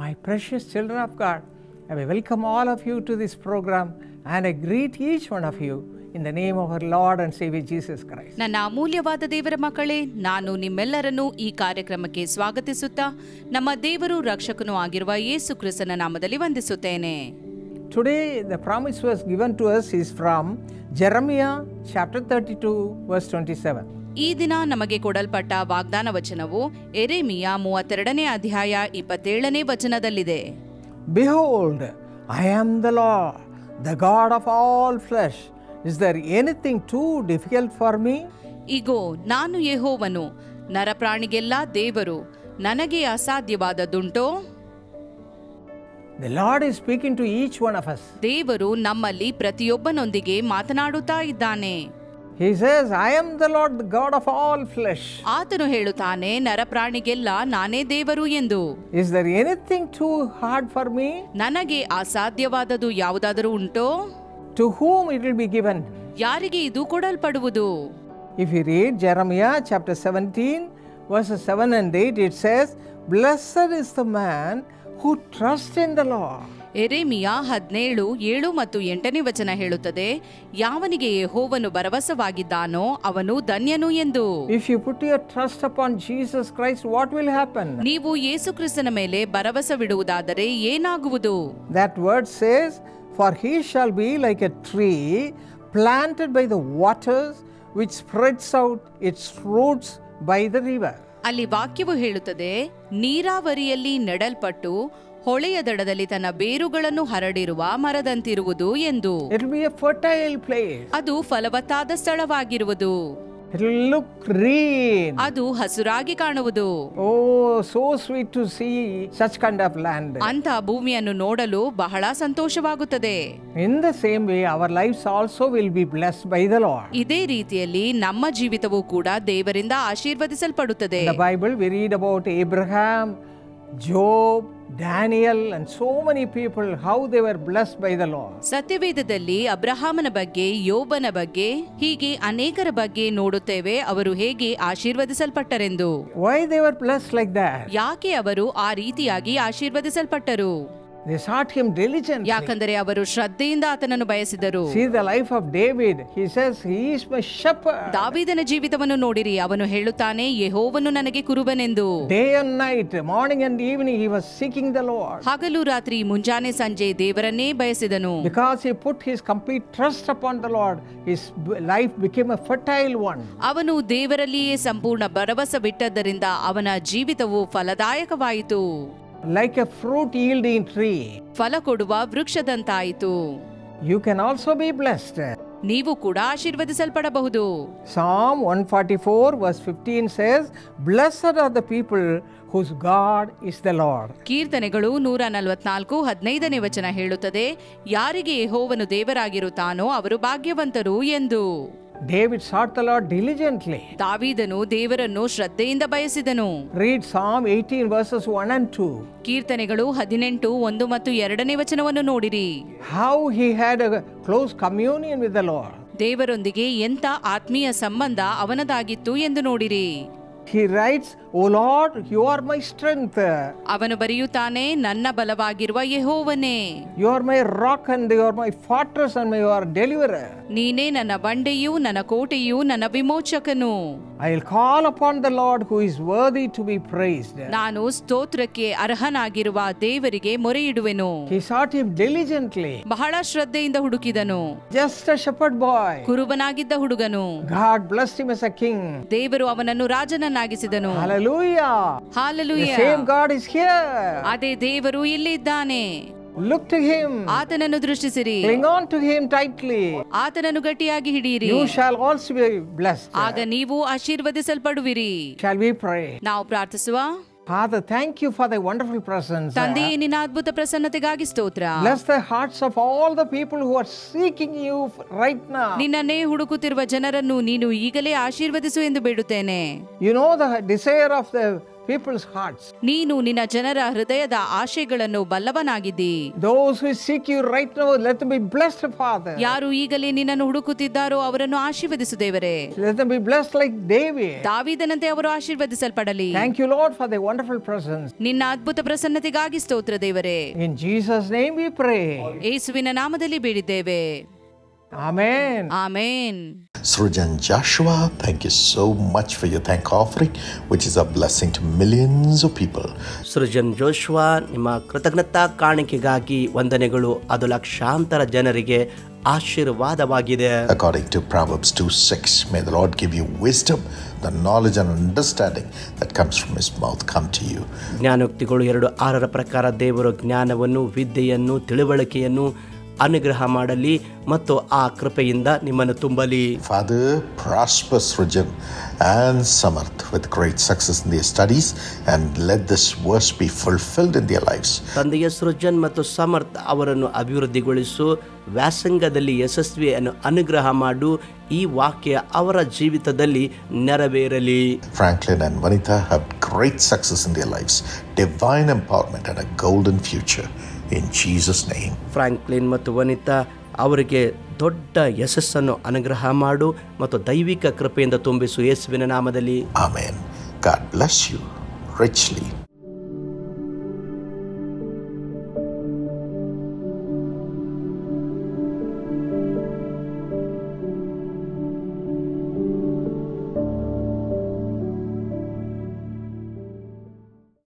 My precious children of God, I will welcome all of you to this program and I greet each one of you in the name of our Lord and Savior Jesus Christ. ನನ್ನ ಅಮೂಲ್ಯವಾದ ದೇವರ ಮಕ್ಕಳೇ, ನಾನು ನಿಮ್ಮೆಲ್ಲರನ್ನು ಈ ಕಾರ್ಯಕ್ರಮಕ್ಕೆ ಸ್ವಾಗತಿಸುತ್ತಾ ನಮ್ಮ ದೇವರು ರಕ್ಷಕನೂ ಆಗಿರುವ ಯೇಸು ಕ್ರಿಸ್ತನ ನಾಮದಲ್ಲಿ ವಂದಿಸುತ್ತೇನೆ. Today the promise was given to us is from Jeremiah chapter 32 verse 27. ಈ ದಿನ ನಮಗೆ ಕೊಡಲ್ಪಟ್ಟ ವಾಗ್ದಾನ ವಚನವು ಯೆರೆಮೀಯ 32ನೇ ಅಧ್ಯಾಯ 27ನೇ ವಚನದಲ್ಲಿದೆ. Behold, I am the Lord, the God of all flesh. Is there anything too difficult for me? ಇಗೋ, ನಾನು ಯೆಹೋವನು, ನರಪ್ರಾಣಿಗೆಲ್ಲ ದೇವರು, ನನಗೆ ಅಸಾಧ್ಯವಾದದ್ದುಂಟೋ? The Lord is speaking to each one of us. ದೇವರು ನಮ್ಮಲ್ಲಿ ಪ್ರತಿಯೊಬ್ಬನೊಂದಿಗೆ ಮಾತನಾಡುತ್ತಾ ಇದ್ದಾನೆ. He says, I am the Lord, the God of all flesh. ಆತನು ಹೇಳುತ್ತಾನೆ, ನರಪ್ರಾಣಿಗೆಲ್ಲ ನಾನೇ ದೇವರು ಎಂದು. Is there anything too hard for me? ನನಗೆ ಅಸಾಧ್ಯವಾದದ್ದು ಯಾವುದಾದರೂ ಉಂಟೋ? To whom it will be given? ಯಾರಿಗೆ ಇದು ಕೊಡಲ್ಪಡುವುದು? If you read Jeremiah chapter 17 verses 7 and 8, it says, Blessed is the man who trusts in the Lord. ಯೆರೆಮೀಯ 17 7 ಮತ್ತು 8ನೇ ವಚನ ಹೇಳುತ್ತದೆ, ಯಾವನಿಗೆ ಯೆಹೋವನು ಭರವಸವಾಗಿದ್ದಾನೋ ಅವನು ಧನ್ಯನು ಎಂದು. If you put your trust upon Jesus Christ, what will happen? ನೀವು ಯೇಸು ಕ್ರಿಸ್ತನ ಮೇಲೆ ಭರವಸವಿಡುವುದಾದರೆ ಏನಾಗುವುದು? That word says, For he shall be like a tree planted by the waters, which spreads out its roots by the river. ಅಲ್ಲಿ ವಾಕ್ಯವು ಹೇಳುತ್ತದೆ, ನೀರಾವರಿಯಲ್ಲಿ ನೆಡಲ್ಪಟ್ಟು ಹೊಳೆಯ ದಡದಲ್ಲಿ ತನ್ನ ಬೇರುಗಳನ್ನು ಹರಡಿರುವ ಮರದಂತಿರುವುದು ಎಂದು. It will be a fertile place. ಅದು ಫಲವತ್ತಾದ ಸ್ಥಳವಾಗಿರುವುದು. It will look green. ಅದು ಹಸುರಾಗಿ ಕಾಣುವುದು. Oh, so sweet to see such kind of land. ಅಂತ ಭೂಮಿಯನ್ನು ನೋಡಲು ಬಹಳ ಸಂತೋಷವಾಗುತ್ತದೆ. In the same way, our lives also will be blessed by the Lord. ಇದೇ ರೀತಿಯಲ್ಲಿ ನಮ್ಮ ಜೀವಿತವೂ ಕೂಡ ದೇವರಿಂದ ಆಶೀರ್ವದಿಸಲ್ಪಡುತ್ತದೆ. In the Bible, we read about Abraham, Job, Daniel and so many people, how they were blessed by the Lord. ಸತ್ಯವೇದದಲ್ಲಿ ಅಬ್ರಹಾಮನ ಬಗ್ಗೆ, ಯೋಬನ ಬಗ್ಗೆ, ಹೀಗೆ ಅನೇಕರ ಬಗ್ಗೆ ನೋಡುತ್ತೇವೆ, ಅವರು ಹೇಗೆ ಆಶೀರ್ವದಿಸಲ್ಪಟ್ಟರೆಂದು. Why they were blessed like that? ಯಾಕೆ ಅವರು ಆ ರೀತಿಯಾಗಿ ಆಶೀರ್ವದಿಸಲ್ಪಟ್ಟರು? They sought him diligently. ಯಾಕಂದರೆ ಅವರು ಶ್ರದ್ಧೆಯಿಂದ ಆತನನ್ನು ಬಯಸಿದರು. See the life of David. He says, He is my shepherd. ದಾವೀದನ ಜೀವಿತವನ್ನು ನೋಡಿರಿ, ಅವನು ಹೇಳುತ್ತಾನೆ, ಯೆಹೋವನು ನನಗೆ ಕುರುಬನೆಂದು. Day and night, morning and evening, he was seeking the Lord. ಹಗಲು ರಾತ್ರಿ ಮುಂಜಾನೆ ಸಂಜೆ ದೇವರನ್ನೇ ಬಯಸಿದನು. Because he put his complete trust upon the Lord, his life became a fertile one. ಅವನು ದೇವರಲ್ಲಿಯೇ ಸಂಪೂರ್ಣ ಭರವಸೆ ಬಿಟ್ಟದ್ದರಿಂದ ಅವನ ಜೀವಿತವು ಫಲದಾಯಕವಾಯಿತು. Like a fruit yielding tree. ಫಲ ಕೊಡುವ ವೃಕ್ಷದಂತಾಯಿತು. You can also be blessed. ನೀವು ಕೂಡ ಆಶೀರ್ವದಿಸಲ್ಪಡಬಹುದು. Psalm 144 verse 15 says, Blessed are the people whose God is the Lord. ಕೀರ್ತನೆಗಳು 144:15ನೇ ವಚನ ಹೇಳುತ್ತದೆ, ಯಾರಿಗೆ ಯೆಹೋವನು ದೇವರಾಗಿರುತ್ತಾನೋ ಅವರು ಭಾಗ್ಯವಂತರು ಎಂದು. David sought the Lord diligently. ದಾವೀದನು ದೇವರನ್ನು ಶ್ರದ್ಧೆಯಿಂದ ಬಯಸಿದನು. Read Psalm 18 verses 1 and 2. ಕೀರ್ತನೆಗಳು 18 1 ಮತ್ತು 2ನೇ ವಚನವನ್ನು ನೋಡಿರಿ. How he had a close communion with the Lord. ದೇವರೊಂದಿಗೆ ಎಂಥ ಆತ್ಮೀಯ ಸಂಬಂಧ ಅವನದಾಗಿತ್ತು ಎಂದು ನೋಡಿರಿ. He writes, O Lord, you are my strength. ಅವನು ಬರೆಯುತ್ತಾನೆ, ನನ್ನ ಬಲವಾಗಿರುವ ಯೆಹೋವನೇ, You are my rock and you are my fortress and you are deliverer. ನೀನೇ ನನ್ನ ಬಂಡೆಯೂ ನನ್ನ ಕೋಟೆಯೂ ನನ್ನ ವಿಮೋಚಕನು. I will call upon the Lord who is worthy to be praised. ನಾನು ಸ್ತೋತ್ರಕ್ಕೆ ಅರ್ಹನಾಗಿರುವ ದೇವರಿಗೆ ಮೊರೆಯಿಡುವೆನು. He sought him diligently. ಬಹಳ ಶ್ರದ್ಧೆಯಿಂದ ಹುಡುಕಿದನು. Just a shepherd boy. ಕುರುಬನಾಗಿದ್ದ ಹುಡುಗನು. God blessed him as a king. ದೇವರು ಅವನನ್ನು ರಾಜನನ್ನಾಗಿಸಿದನು. Hallelujah. Hallelujah. The same God is here. ಅದೇ ದೇವರು ಇಲ್ಲಿ ಇದ್ದಾನೆ. Look to him. ಆತನನ್ನು ದೃಷ್ಟಿಸಿರಿ. Cling on to him tightly. ಆತನನ್ನು ಗಟ್ಟಿಯಾಗಿ ಹಿಡಿಯಿರಿ. You shall also be blessed. ಆಗ ನೀವು ಆಶೀರ್ವದಿಸಲ್ಪಡುವಿರಿ. Shall we pray? ನಾವು ಪ್ರಾರ್ಥಿಸುವ. Father, thank you for thy wonderful presence. ತಂದೆಯೇ, ನಿನ್ನ ಅದ್ಭುತ ಪ್ರಸನ್ನತೆಗಾಗಿ ಸ್ತೋತ್ರ. Bless the hearts of all the people who are seeking you right now. ನಿನ್ನನ್ನೇ ಹುಡುಕುತ್ತಿರುವ ಜನರನ್ನು ನೀನು ಈಗಲೇ ಆಶೀರ್ವದಿಸು ಎಂದು ಬೇಡುತ್ತೇನೆ. You know the desire of the people's hearts. ನೀನು ನಿನ್ನ ಜನರ ಹೃದಯದ ಆಶೆಗಳನ್ನು ಬಲ್ಲವನಾಗಿದ್ದಿ. Those who seek you right now, let them be blessed, Father. ಯಾರು ಈಗಲೇ ನಿನ್ನನ್ನು ಹುಡುಕುತ್ತಿದ್ದಾರೋ ಅವರನ್ನು ಆಶೀರ್ವದಿಸು ದೇವರೇ. Let them be blessed like David. ದಾವೀದನಂತೆ ಅವರು ಆಶೀರ್ವದಿಸಲ್ಪಡಲಿ. Thank you, Lord, for their wonderful presence. ನಿನ್ನ ಅದ್ಭುತ ಪ್ರಸನ್ನತೆಗಾಗಿ ಸ್ತೋತ್ರ ದೇವರೇ. In Jesus' name we pray. ಯೇಸುವಿನ ನಾಮದಲ್ಲಿ ಬೇಡಿದ್ದೇವೆ. Amen. Amen. Srujan Joshua, thank you so much for your thank offering, which is a blessing to millions of people. Srujan Joshua, ನಿಮ್ಮ ಕೃತಜ್ಞತಾ ಕಾಣಿಕೆಗಾಗಿ ವಂದನೆಗಳು. ಅದು ಲಕ್ಷಾಂತರ ಜನರಿಗೆ ಆಶೀರ್ವಾದವಾಗಿದೆ. According to Proverbs 2:6, may the Lord give you wisdom, the knowledge and understanding that comes from his mouth come to you. ಜ್ಞಾನೋಕ್ತಿಗಳು 2:6 ಪ್ರಕಾರ ದೇವರು ಜ್ಞಾನವನ್ನು, ವಿದ್ಯೆಯನ್ನು, ತಿಳುವಳಿಕೆಯನ್ನು ಅನುಗ್ರಹ ಮಾಡಲಿ ಮತ್ತು ಆ ಕೃಪೆಯಿಂದ ನಿಮ್ಮನ್ನು ತುಂಬಲಿ. Father, prosper Srujan and Samarth with great success in their studies and let this verse be fulfilled in their lives. ತಂದೆಯ ಸೃಜನ್ ಮತ್ತು ಸಮರ್ಥ ಅವರನ್ನು ಅಭಿವೃದ್ಧಿಗೊಳಿಸು, ವ್ಯಾಸಂಗದಲ್ಲಿ ಯಶಸ್ವಿಯನ್ನು ಅನುಗ್ರಹ ಮಾಡು, ಈ ವಾಕ್ಯ ಅವರ ಜೀವಿತದಲ್ಲಿ ನೆರವೇರಲಿ. Franklin and Vanita have great success in their lives, divine empowerment and a golden future. In Jesus' name. Franklin ಮತ್ತು ವನಿತಾ ಅವರಿಗೆ ದೊಡ್ಡ ಯಶಸ್ಸನ್ನು ಅನುಗ್ರಹ ಮಾಡು ಮತ್ತು ದೈವಿಕ ಕೃಪೆಯಿಂದ ತುಂಬಿಸು ಯೇಸುವಿನ ನಾಮದಲ್ಲಿ. Amen. God bless you richly.